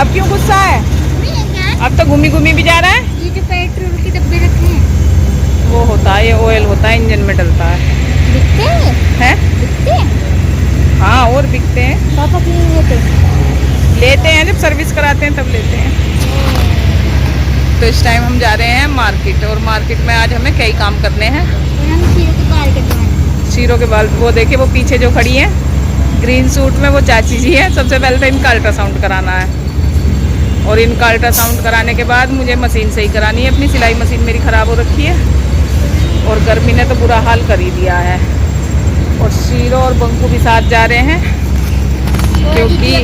अब क्यों गुस्सा है? अब तो घूमी घूमी भी जा रहा है। ये जो पेट्रोल के डब्बे रखे हैं वो होता है, ये ऑयल होता है, इंजन में डलता है। बिकते हैं? बिकते हैं। हाँ, और बिकते हैं। पापा क्यों लेते हैं, जब सर्विस कराते हैं तब लेते हैं। तो इस टाइम हम जा रहे हैं मार्केट, और मार्केट में आज हमें कई काम करने हैं। हम शीरो के बाल कटवाएं। शीरो के बाल, वो देखिए वो पीछे जो खड़ी है ग्रीन सूट में, वो चाची जी है। सबसे पहले तो इनका अल्ट्रासाउंड कराना है, और इनका अल्ट्रासाउंड कराने के बाद मुझे मशीन सही करानी है। अपनी सिलाई मशीन मेरी ख़राब हो रखी है, और गर्मी ने तो बुरा हाल कर ही दिया है। और शीरो और बंकू भी साथ जा रहे हैं, क्योंकि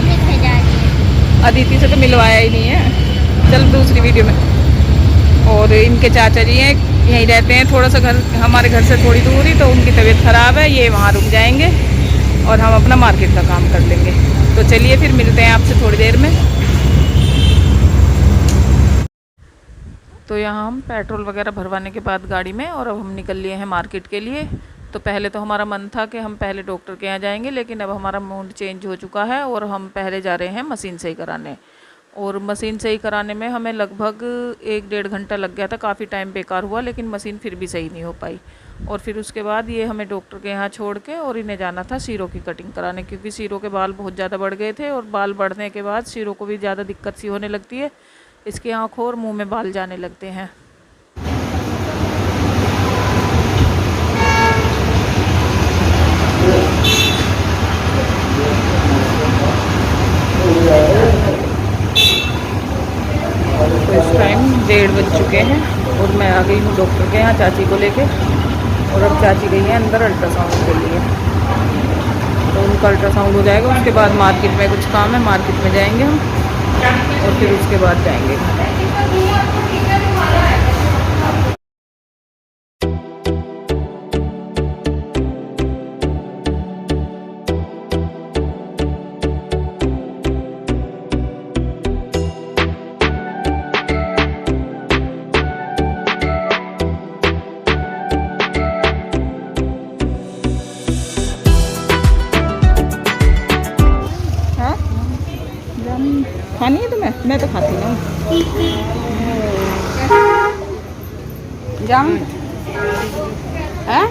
अदिति से तो मिलवाया ही नहीं है। चल दूसरी वीडियो में। और इनके चाचा जी हैं, यहीं रहते हैं थोड़ा सा, घर हमारे घर से थोड़ी दूर ही, तो उनकी तबीयत ख़राब है, ये वहाँ रुक जाएंगे और हम अपना मार्केट का काम कर लेंगे। तो चलिए फिर मिलते हैं आपसे थोड़ी देर में। तो यहाँ हम पेट्रोल वगैरह भरवाने के बाद गाड़ी में, और अब हम निकल लिए हैं मार्केट के लिए। तो पहले तो हमारा मन था कि हम पहले डॉक्टर के यहाँ जाएंगे, लेकिन अब हमारा मूड चेंज हो चुका है और हम पहले जा रहे हैं मशीन सही कराने। और मशीन सही कराने में हमें लगभग 1-1.5 घंटा लग गया था। काफ़ी टाइम बेकार हुआ, लेकिन मशीन फिर भी सही नहीं हो पाई। और फिर उसके बाद ये हमें डॉक्टर के यहाँ छोड़ के, और इन्हें जाना था शीरो की कटिंग कराने, क्योंकि शीरो के बाल बहुत ज़्यादा बढ़ गए थे, और बाल बढ़ने के बाद शीरो को भी ज़्यादा दिक्कत सी होने लगती है। इसकी आँखों और मुंह में बाल जाने लगते हैं। तो इस टाइम 1:30 बज चुके हैं, और मैं आ गई हूँ डॉक्टर के यहाँ चाची को लेके। और अब चाची गई है अंदर अल्ट्रासाउंड के लिए, तो उनका अल्ट्रासाउंड हो जाएगा। उसके बाद मार्केट में कुछ काम है, मार्केट में जाएंगे हम, और फिर उसके बाद जाएंगे। खानी है तुम्हें? मैं तो खाती हूँ जाम है।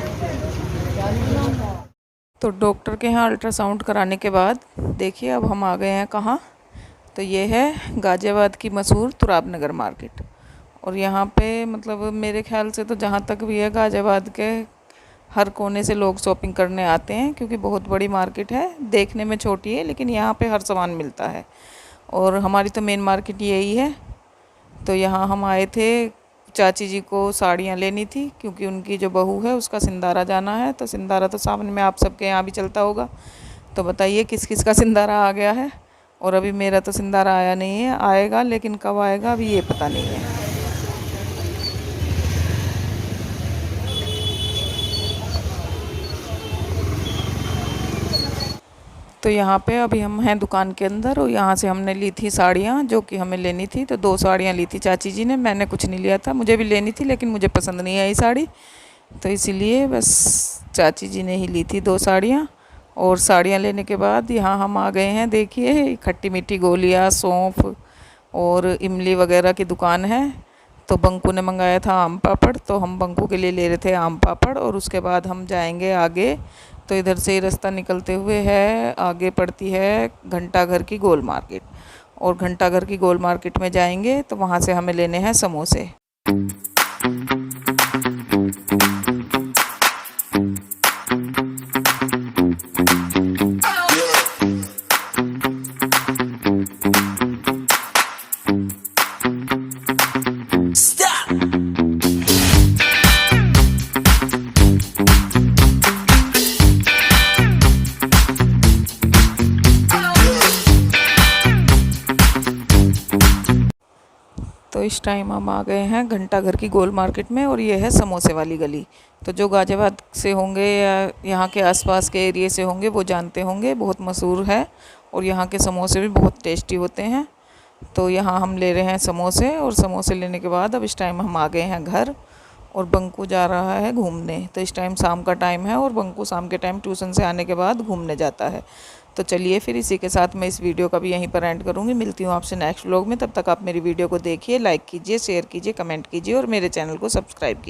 तो डॉक्टर के यहाँ अल्ट्रासाउंड कराने के बाद देखिए अब हम आ गए हैं कहाँ। तो ये है गाज़ियाबाद की मशहूर तुराब नगर मार्केट। और यहाँ पे मतलब मेरे ख्याल से तो जहाँ तक भी है गाज़ियाबाद के हर कोने से लोग शॉपिंग करने आते हैं, क्योंकि बहुत बड़ी मार्केट है। देखने में छोटी है, लेकिन यहाँ पे हर सामान मिलता है। और हमारी तो मेन मार्केट यही है। तो यहाँ हम आए थे, चाची जी को साड़ियाँ लेनी थी, क्योंकि उनकी जो बहू है उसका सिंदारा जाना है। तो सिंदारा तो सावन में आप सबके यहाँ भी चलता होगा। तो बताइए किस किस का सिंदारा आ गया है। और अभी मेरा तो सिंदारा आया नहीं है, आएगा, लेकिन कब आएगा अभी ये पता नहीं है। तो यहाँ पे अभी हम हैं दुकान के अंदर, और यहाँ से हमने ली थी साड़ियाँ जो कि हमें लेनी थी। तो 2 साड़ियाँ ली थी चाची जी ने, मैंने कुछ नहीं लिया था। मुझे भी लेनी थी, लेकिन मुझे पसंद नहीं आई साड़ी, तो इसीलिए बस चाची जी ने ही ली थी 2 साड़ियाँ। और साड़ियाँ लेने के बाद यहाँ हम आ गए हैं। देखिए खट्टी मीठी गोलियाँ, सौंफ और इमली वगैरह की दुकान है। तो बंकू ने मंगाया था आम पापड़, तो हम बंकू के लिए ले रहे थे आम पापड़। और उसके बाद हम जाएंगे आगे। तो इधर से ही रास्ता निकलते हुए है, आगे पड़ती है घंटाघर की गोल मार्केट। और घंटाघर की गोल मार्केट में जाएंगे तो वहाँ से हमें लेने हैं समोसे। तो इस टाइम हम आ गए हैं घंटाघर की गोल मार्केट में, और ये है समोसे वाली गली। तो जो गाज़ियाबाद से होंगे या यहाँ के आसपास के एरिए से होंगे वो जानते होंगे, बहुत मशहूर है। और यहाँ के समोसे भी बहुत टेस्टी होते हैं। तो यहाँ हम ले रहे हैं समोसे, और समोसे लेने के बाद अब इस टाइम हम आ गए हैं घर। और बंकू जा रहा है घूमने। तो इस टाइम शाम का टाइम है, और बंकू शाम के टाइम ट्यूशन से आने के बाद घूमने जाता है। तो चलिए फिर इसी के साथ मैं इस वीडियो का भी यहीं पर एंड करूँगी। मिलती हूँ आपसे नेक्स्ट व्लॉग में। तब तक आप मेरी वीडियो को देखिए, लाइक कीजिए, शेयर कीजिए, कमेंट कीजिए और मेरे चैनल को सब्सक्राइब कीजिए।